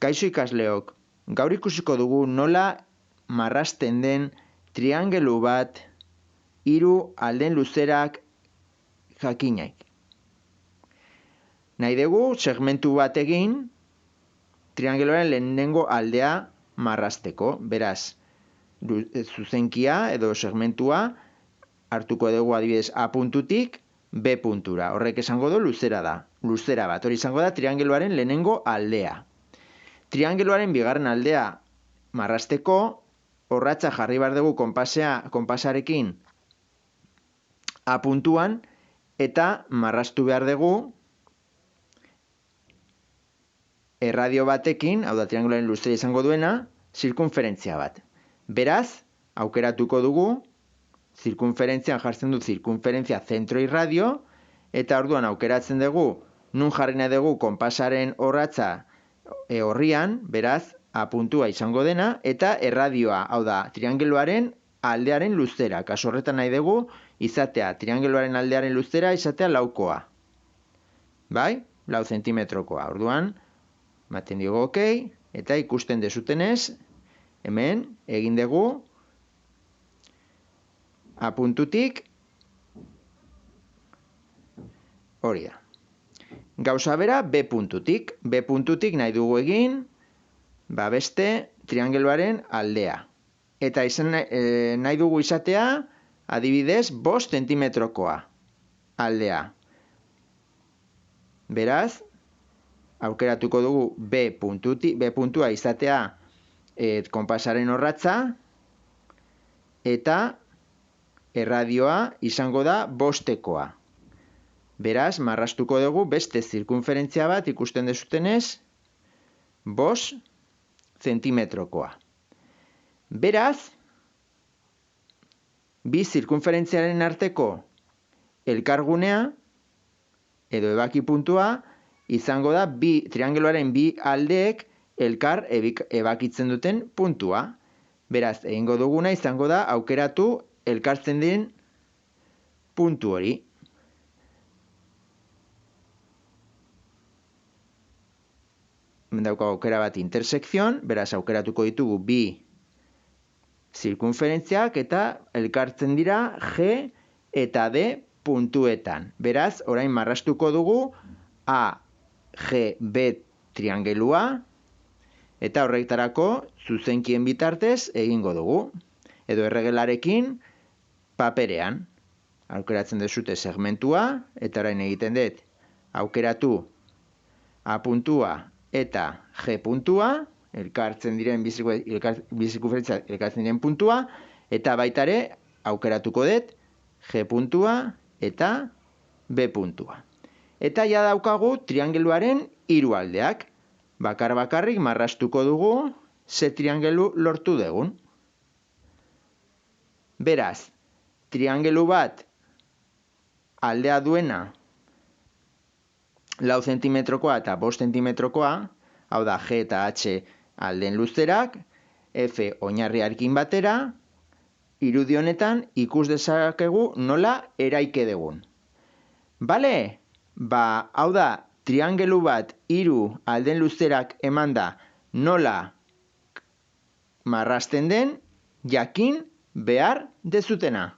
Kaixo ikasleok, gaur ikusiko dugu nola marrazten den triangelu bat hiru aldeen luzerak jakinak. Nahi dugu segmentu bat egin triangeluaren lehenengo aldea marrazteko. Beraz, zuzenkia edo segmentua hartuko dugu adibidez A puntutik B puntura. Horrek esango du luzera da. Luzera bat, hori izango da triangeluaren lehenengo aldea. Triangeluaren bigarren aldea marrazteko, orratza jarri behar dugu konpasarekin A puntuan, eta marraztu behar dugu erradio batekin, hau da triangeluaren luzera izango duena, zirkunferentzia bat. Beraz, aukeratuko dugu, zirkunferentzian jartzen du zirkunferentzia zentro irradio, eta orduan aukeratzen dugu, nun jarri nahi dugu konpasaren orratza horrian, beraz, A puntua izango dena, eta erradioa, hau da, triangeluaren aldearen luzera. Kasu horretan nahi dugu, izatea, triangeluaren aldearen luzera izatea laukoa. Bai? 4 zentimetrokoa. Orduan, maten diogu OK, eta ikusten dezutenez, hemen, egin dugu, A puntutik, hori da. Gauza bera B puntutik. B puntutik nahi dugu egin, beste triangeluaren aldea. Eta nahi dugu izatea, adibidez, 5 zentimetrokoa aldea. Beraz, aukeratuko dugu B puntua izatea konpasaren orratza, eta erradioa izango da 5tekoa. Beraz, marraztuko dugu beste zirkunferentzia bat ikusten dezutenez, 5 zentimetrokoa. Beraz, bi zirkunferentziaren arteko elkargunea, edo ebaki puntua, izango da triangeluaren bi aldeek elkar ebakitzen duten puntua. Beraz, egingo duguna izango da aukeratu elkartzen den puntu hori. Dauka aukera bat intersekzion, beraz aukeratuko ditugu bi zirkunferentziak eta elkartzen dira G eta D puntuetan. Beraz, orain marraztuko dugu AGB triangelua, eta horretarako zuzenkien bitartez egingo dugu. Edo erregelarekin paperean. Aukeratzen duzute segmentua, eta orain egiten dut aukeratu A puntua eta G puntua, elkartzen diren bizikuferentzia elkartzen diren puntua, eta baita ere aukeratuko dut G puntua eta B puntua. Eta ja daukagu triangeluaren hiru aldeak. Bakarrik marraztuko dugu ze triangelu lortu dugun. Beraz, triangelu bat aldea duena 4 zentimetrokoa eta 5 zentimetrokoa, hau da G eta H aldeen luzerak, F oinarriarekin batera, irudi honetan ikus dezakegu nola eraike dugun. Bale? Hau da, triangelu bat hiru aldeen luzerak emanda nola marrazten den jakin behar dezutena.